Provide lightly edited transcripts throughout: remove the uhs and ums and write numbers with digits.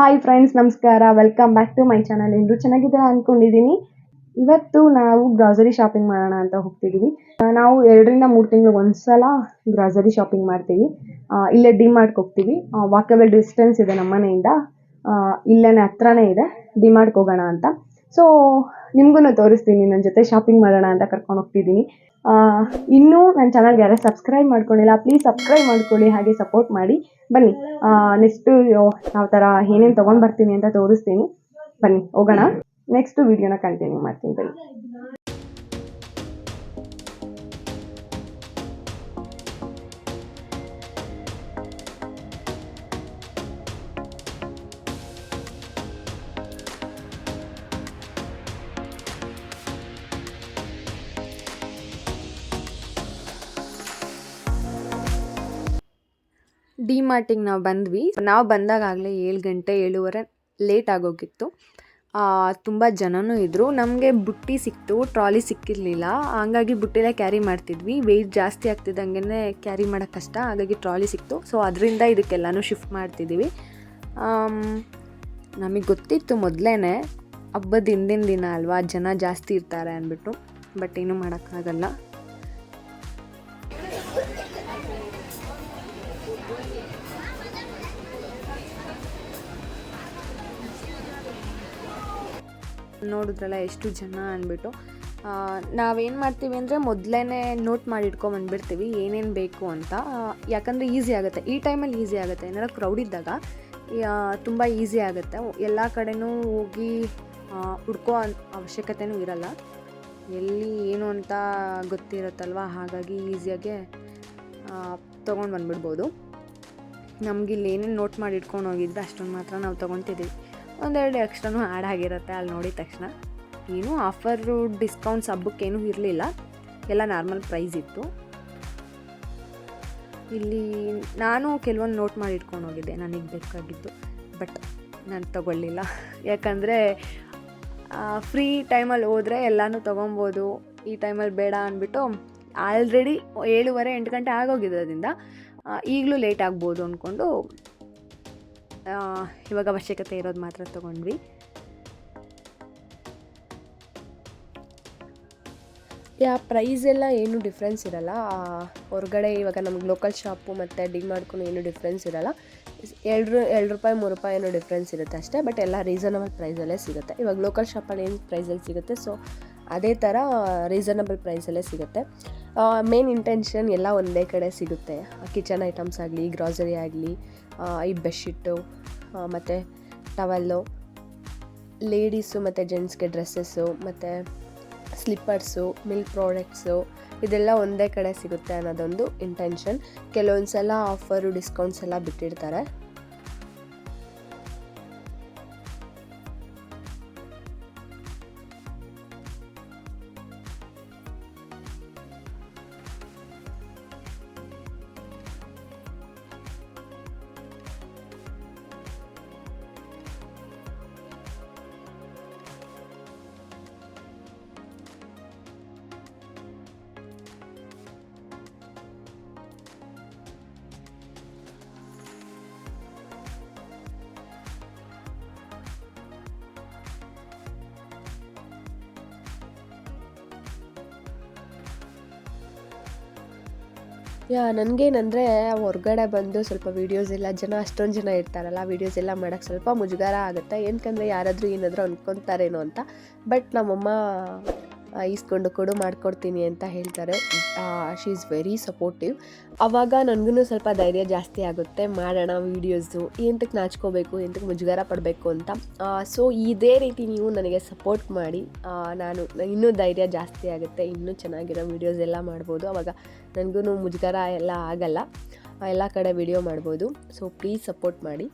Hi friends, ನಮಸ್ಕಾರ. Welcome back to my channel. ಎಲ್ಲರೂ ಚೆನ್ನಾಗಿದ್ದೀರಾ ಅಂದ್ಕೊಂಡಿದ್ದೀನಿ. ಇವತ್ತು ನಾವು ಗ್ರಾಸರಿ ಶಾಪಿಂಗ್ ಮಾಡೋಣ ಅಂತ ಹೋಗ್ತಿದ್ದೀವಿ. ನಾವು 2-3 ತಿಂಗಳಿಗೆ ಒಂದ್ಸಲ ಗ್ರಾಸರಿ ಶಾಪಿಂಗ್ ಮಾಡ್ತೀವಿ. ಇಲ್ಲೇ ಡಿಮಾರ್ಟ್ಗೆ ಹೋಗ್ತೀವಿ. ವಾಕಬಲ್ ಡಿಸ್ಟೆನ್ಸ್ ಇದೆ ನಮ್ಮ ಮನೆಯಿಂದ. ಇಲ್ಲೇ ಹತ್ರನೇ ಇದೆ, ಡಿಮಾರ್ಟ್ಗೆ ಹೋಗೋಣ ಅಂತ. ಸೊ ನಿಮಗೂ ತೋರಿಸ್ತೀನಿ, ನನ್ನ ಜೊತೆ ಶಾಪಿಂಗ್ ಮಾಡೋಣ ಅಂತ ಕರ್ಕೊಂಡು ಹೋಗ್ತಿದ್ದೀನಿ. ಇನ್ನೂ ನನ್ನ ಚಾನಲ್ಗೆ ಯಾರು ಸಬ್ಸ್ಕ್ರೈಬ್ ಮಾಡ್ಕೊಂಡಿಲ್ಲ, ಪ್ಲೀಸ್ ಸಬ್ಸ್ಕ್ರೈಬ್ ಮಾಡ್ಕೊಳ್ಳಿ, ಹಾಗೆ ಸಪೋರ್ಟ್ ಮಾಡಿ. ಬನ್ನಿ, ನೆಕ್ಸ್ಟು ಯಾವ ಥರ ಏನೇನು ತೊಗೊಂಡು ಬರ್ತೀನಿ ಅಂತ ತೋರಿಸ್ತೀನಿ. ಬನ್ನಿ ಹೋಗೋಣ. ನೆಕ್ಸ್ಟ್ ವಿಡಿಯೋನ ಕಂಟಿನ್ಯೂ ಮಾಡ್ತೀನಿ. ಬನ್ನಿ. ಡಿಮಾರ್ಟಿಗೆ ನಾವು ಬಂದ್ವಿ. ನಾವು ಬಂದಾಗಲೇ 7 ಗಂಟೆ 7:15 ಲೇಟ್ ಆಗೋಗಿತ್ತು. ತುಂಬ ಜನನೂ ಇದ್ದರು. ನಮಗೆ ಬುಟ್ಟಿ ಸಿಕ್ತು, ಟ್ರಾಲಿ ಸಿಕ್ಕಿರಲಿಲ್ಲ. ಹಂಗಾಗಿ ಬುಟ್ಟಿಲೇ ಕ್ಯಾರಿ ಮಾಡ್ತಿದ್ವಿ. ವೆಯ್ಟ್ ಜಾಸ್ತಿ ಆಗ್ತಿದ್ದಂಗೆ ಕ್ಯಾರಿ ಮಾಡೋಕ್ಕೆ ಕಷ್ಟ, ಹಾಗಾಗಿ ಟ್ರಾಲಿ ಸಿಕ್ತು. ಸೊ ಅದರಿಂದ ಇದಕ್ಕೆಲ್ಲನೂ ಶಿಫ್ಟ್ ಮಾಡ್ತಿದ್ದೀವಿ. ನಮಗೆ ಗೊತ್ತಿತ್ತು ಮೊದಲೇ, ಹಬ್ಬದ ಹಿಂದಿನ ದಿನ ಅಲ್ವಾ, ಜನ ಜಾಸ್ತಿ ಇರ್ತಾರೆ ಅಂದ್ಬಿಟ್ಟು. ಬಟ್ ಏನೂ ಮಾಡೋಕ್ಕಾಗಲ್ಲ. ನೋಡಿದ್ರಲ್ಲ ಎಷ್ಟು ಜನ ಅಂದ್ಬಿಟ್ಟು. ನಾವೇನು ಮಾಡ್ತೀವಿ ಅಂದರೆ ಮೊದಲೇ ನೋಟ್ ಮಾಡಿ ಇಟ್ಕೊಂಬಂದ್ಬಿಡ್ತೀವಿ ಏನೇನು ಬೇಕು ಅಂತ. ಯಾಕಂದರೆ ಈಸಿ ಆಗುತ್ತೆ, ಈ ಟೈಮಲ್ಲಿ ಈಸಿ ಆಗುತ್ತೆ. ಏನಾದ್ರು ಕ್ರೌಡ್ ಇದ್ದಾಗ ತುಂಬ ಈಸಿ ಆಗುತ್ತೆ. ಎಲ್ಲ ಕಡೆನೂ ಹೋಗಿ ಹುಡ್ಕೋ ಅವಶ್ಯಕತೆಯೂ ಇರಲ್ಲ, ಎಲ್ಲಿ ಏನು ಅಂತ ಗೊತ್ತಿರುತ್ತಲ್ವ. ಹಾಗಾಗಿ ಈಸಿಯಾಗೆ ತೊಗೊಂಡು ಬಂದುಬಿಡ್ಬೋದು. ನಮಗಿಲ್ಲಿ ಏನೇನು ನೋಟ್ ಮಾಡಿ ಇಟ್ಕೊಂಡು ಹೋಗಿದ್ರೆ ಅಷ್ಟೊಂದು ಮಾತ್ರ ನಾವು ತೊಗೊತಿದ್ದೀವಿ. ಒಂದೆರಡು ಎಕ್ಸ್ಟ್ರಾನೂ ಆ್ಯಡ್ ಆಗಿರುತ್ತೆ ಅಲ್ಲಿ ನೋಡಿದ ತಕ್ಷಣ. ಏನೂ ಆಫರು ಡಿಸ್ಕೌಂಟ್ಸ್ ಹಬ್ಬಕ್ಕೇನೂ ಇರಲಿಲ್ಲ, ಎಲ್ಲ ನಾರ್ಮಲ್ ಪ್ರೈಸ್ ಇತ್ತು. ಇಲ್ಲಿ ನಾನು ಕೆಲವೊಂದು ನೋಟ್ ಮಾಡಿ ಇಟ್ಕೊಂಡು ಹೋಗಿದ್ದೆ ನನಗೆ ಬೇಕಾಗಿತ್ತು, ಬಟ್ ನಾನು ತೊಗೊಳ್ಳಿಲ್ಲ. ಯಾಕಂದರೆ ಫ್ರೀ ಟೈಮಲ್ಲಿ ಹೋದರೆ ಎಲ್ಲನೂ ತೊಗೊಬೋದು, ಈ ಟೈಮಲ್ಲಿ ಬೇಡ ಅಂದ್ಬಿಟ್ಟು ಆಲ್ರೆಡಿ 7:30-8 ಗಂಟೆ ಆಗೋಗಿದ್ದರಿಂದ ಈಗಲೂ ಲೇಟ್ ಆಗ್ಬೋದು ಅಂದ್ಕೊಂಡು ಇವಾಗ ಅವಶ್ಯಕತೆ ಇರೋದು ಮಾತ್ರ ತೊಗೊಂಡ್ವಿ. ಪ್ರೈಸ್ ಎಲ್ಲ ಏನೂ ಡಿಫ್ರೆನ್ಸ್ ಇರೋಲ್ಲ. ಹೊರಗಡೆ ಇವಾಗ ನಮ್ಗೆ ಲೋಕಲ್ ಶಾಪು ಮತ್ತು ಡಿಮಾರ್ಟ್ಗೂ ಏನೂ ಡಿಫ್ರೆನ್ಸ್ ಇರೋಲ್ಲ. 2 ರೂಪಾಯಿ 3 ರೂಪಾಯಿ ಏನೋ ಡಿಫ್ರೆನ್ಸ್ ಇರುತ್ತೆ ಅಷ್ಟೇ. ಬಟ್ ಎಲ್ಲ ರೀಸನಬಲ್ ಪ್ರೈಸಲ್ಲೇ ಸಿಗುತ್ತೆ. ಇವಾಗ ಲೋಕಲ್ ಶಾಪಲ್ಲಿ ಏನು ಪ್ರೈಸಲ್ಲಿ ಸಿಗುತ್ತೆ, ಸೊ ಅದೇ ಥರ ರೀಸನಬಲ್ ಪ್ರೈಸಲ್ಲೇ ಸಿಗುತ್ತೆ. ಮೇನ್ ಇಂಟೆನ್ಷನ್ ಎಲ್ಲ ಒಂದೇ ಕಡೆ ಸಿಗುತ್ತೆ. ಕಿಚನ್ ಐಟಮ್ಸ್ ಆಗಲಿ, ಗ್ರಾಸರಿ ಆಗಲಿ, ಈ ಬೆಡ್ಶೀಟು ಮತ್ತು ಟವಲ್ಲು, ಲೇಡೀಸು ಮತ್ತು ಜೆಂಟ್ಸ್ಗೆ ಡ್ರೆಸ್ಸಸ್ಸು ಮತ್ತು ಸ್ಲಿಪ್ಪರ್ಸು, ಮಿಲ್ಕ್ ಪ್ರಾಡಕ್ಟ್ಸು, ಇದೆಲ್ಲ ಒಂದೇ ಕಡೆ ಸಿಗುತ್ತೆ ಅನ್ನೋದೊಂದು ಇಂಟೆನ್ಷನ್. ಕೆಲವೊಂದು ಸಲ ಆಫರು ಡಿಸ್ಕೌಂಟ್ಸ್ ಎಲ್ಲ ಬಿಟ್ಟಿರ್ತಾರೆ. ನನಗೇನಂದರೆ ಹೊರಗಡೆ ಬಂದು ಸ್ವಲ್ಪ ವೀಡಿಯೋಸ್ ಎಲ್ಲ ಅಷ್ಟೊಂದು ಜನ ಇರ್ತಾರಲ್ಲ, ವೀಡಿಯೋಸ್ ಎಲ್ಲ ಮಾಡೋಕ್ಕೆ ಸ್ವಲ್ಪ ಮುಜುಗರ ಆಗುತ್ತೆ. ಏನಕ್ಕಂದರೆ ಯಾರಾದರೂ ಏನಾದರೂ ಅಂದ್ಕೊತಾರೇನೋ ಅಂತ. ಬಟ್ ನಮ್ಮಮ್ಮ ಈಸ್ಕೊಂಡು ಕೊಡು ಮಾಡಿಕೊಡ್ತೀನಿ ಅಂತ ಹೇಳ್ತಾರೆ. She is very supportive. ಆವಾಗ ನನಗೂ ಸ್ವಲ್ಪ ಧೈರ್ಯ ಜಾಸ್ತಿ ಆಗುತ್ತೆ, ಮಾಡೋಣ ವೀಡಿಯೋಸು, ಎಂತಕ್ಕೆ ನಾಚ್ಕೋಬೇಕು, ಎಂತಕ್ಕೆ ಮುಜುಗರ ಪಡಬೇಕು ಅಂತ. ಸೊ ಇದೇ ರೀತಿ ನೀವು ನನಗೆ ಸಪೋರ್ಟ್ ಮಾಡಿ, ನಾನು ಇನ್ನೂ ಧೈರ್ಯ ಜಾಸ್ತಿ ಆಗುತ್ತೆ, ಇನ್ನೂ ಚೆನ್ನಾಗಿರೋ ವೀಡಿಯೋಸ್ ಎಲ್ಲ ಮಾಡ್ಬೋದು. ಆವಾಗ ನನಗೂ ಮುಜುಗರ ಎಲ್ಲ ಆಗಲ್ಲ, ಎಲ್ಲ ಕಡೆ ವೀಡಿಯೋ ಮಾಡ್ಬೋದು. ಸೊ ಪ್ಲೀಸ್ ಸಪೋರ್ಟ್ ಮಾಡಿ.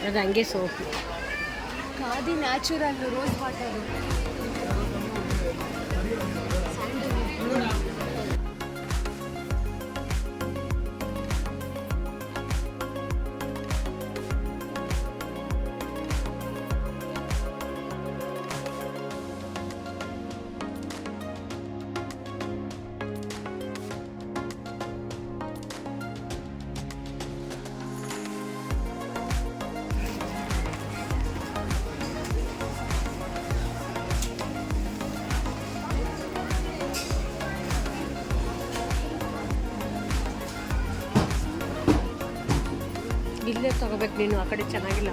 ಅದು ಹಂಗೆ soap, khadi natural rose water. ಇಲ್ಲೇ ತಗೋಬೇಕು ನೀನು, ಆ ಕಡೆ ಚೆನ್ನಾಗಿಲ್ಲ.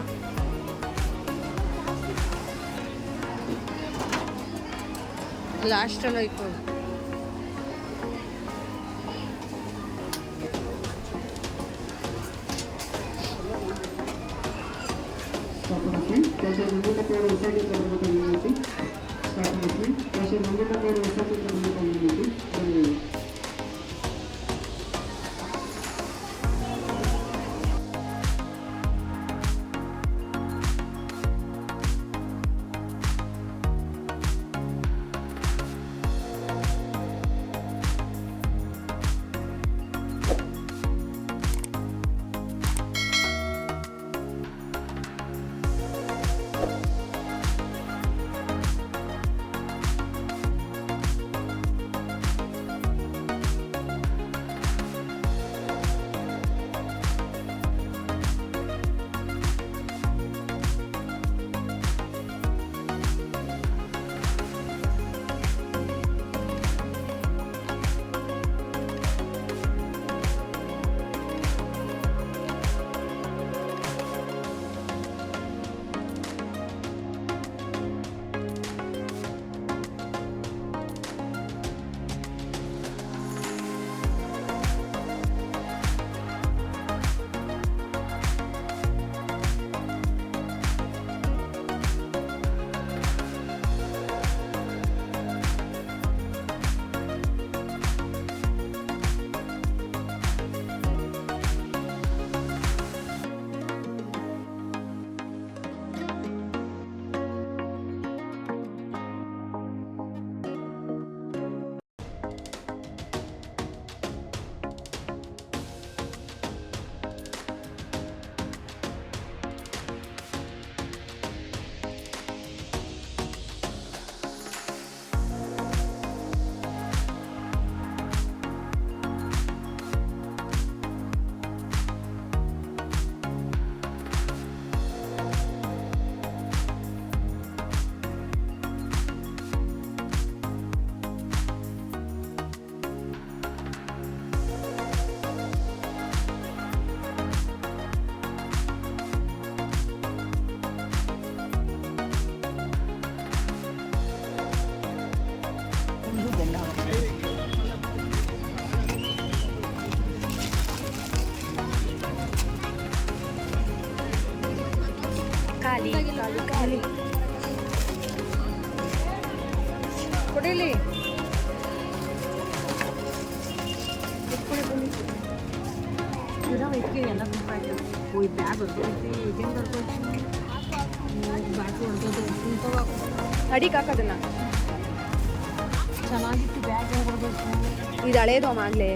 ಲಾಸ್ಟಲ್ಲಿ ಹೋಯ್ತು. ಖಾಲಿ ಖಾಲಿ ಖಾಲಿ ಕೊಡಿಲಿ. ಎಲ್ಲ ಹೋಯ್ ಬ್ಯಾಗ್ ಅಡಿಗೆ ಹಾಕೋದನ್ನ ಚೆನ್ನಾಗಿತ್ತು ಬ್ಯಾಗ್ ಇದು ಹಳೇದು ಆಗಲೇ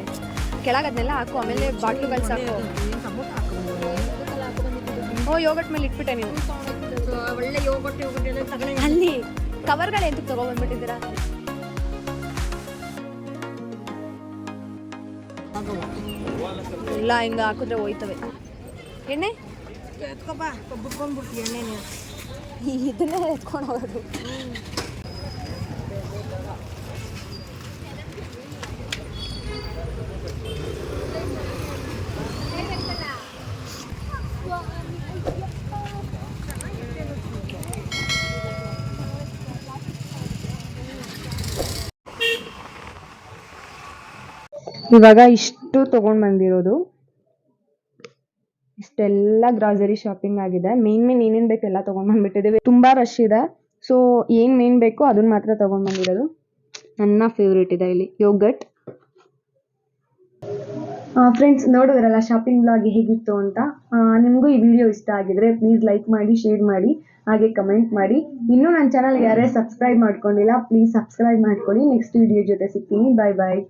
ಕೆಳಗದನ್ನೆಲ್ಲ ಹಾಕು, ಆಮೇಲೆ ಬಾಟ್ಲುಗಳು ಸಾಕು. ಓ ಯೋಗಟ್ ಮೇಲೆ ಇಟ್ಬಿಟ್ಟೆ ನೀವು. ಒಳ್ಳೆ ಯೋಗಟ್ ಎಲ್ಲ ತಗೊಂಡು ಅಲ್ಲಿ ಕವರ್ಗಳು ಎಂತಕ್ಕೆ ತಗೊಬಂದ್ಬಿಟ್ಟಿದ್ದೀರಾ? ಇಲ್ಲ ಹಿಂಗೆ ಹಾಕಿದ್ರೆ ಹೋಯ್ತವೆ. ಎಣ್ಣೆ ಎತ್ಕೊಪ್ಪ, ಬಿಟ್ಕೊಂಡ್ಬಿಡ್ತೀವಿ ಎಣ್ಣೆನೇ. ಇದನ್ನೇ ಎತ್ಕೊಂಡು ಹೋಗೋದು. ಇವಾಗ ಇಷ್ಟು ತಗೊಂಡ್ ಬಂದಿರೋದು, ಇಷ್ಟೆಲ್ಲ ಗ್ರಾಸರಿ ಶಾಪಿಂಗ್ ಆಗಿದೆ. ಮೇನ್ ಏನೇನ್ ಬೇಕು ಎಲ್ಲ ತಗೊಂಡ್ ಬಂದ್ಬಿಟ್ಟಿದ್ದೀವಿ. ತುಂಬಾ ರಶ್ ಇದೆ, ಸೊ ಏನ್ ಮೇನ್ ಬೇಕೋ ಅದನ್ನ ಮಾತ್ರ ತಗೊಂಡ್ ಬಂದಿರೋದು. ನನ್ನ ಫೇವ್ರೇಟ್ ಇದೆ ಇಲ್ಲಿ ಯೋಗಟ್. ಫ್ರೆಂಡ್ಸ್ ನೋಡಿದ್ರಲ್ಲ ಶಾಪಿಂಗ್ ಬ್ಲಾಗ್ ಹೇಗಿತ್ತು ಅಂತ. ನಿಮಗೂ ಈ ವಿಡಿಯೋ ಇಷ್ಟ ಆಗಿದ್ರೆ ಪ್ಲೀಸ್ ಲೈಕ್ ಮಾಡಿ, ಶೇರ್ ಮಾಡಿ, ಹಾಗೆ ಕಮೆಂಟ್ ಮಾಡಿ. ಇನ್ನೂ ನನ್ನ ಚಾನಲ್ ಯಾರೇ ಸಬ್ಸ್ಕ್ರೈಬ್ ಮಾಡ್ಕೊಂಡಿಲ್ಲ ಪ್ಲೀಸ್ ಸಬ್ಸ್ಕ್ರೈಬ್ ಮಾಡ್ಕೊಳ್ಳಿ. ನೆಕ್ಸ್ಟ್ ವಿಡಿಯೋ ಜೊತೆ ಸಿಗ್ತೀನಿ. ಬಾಯ್ ಬಾಯ್.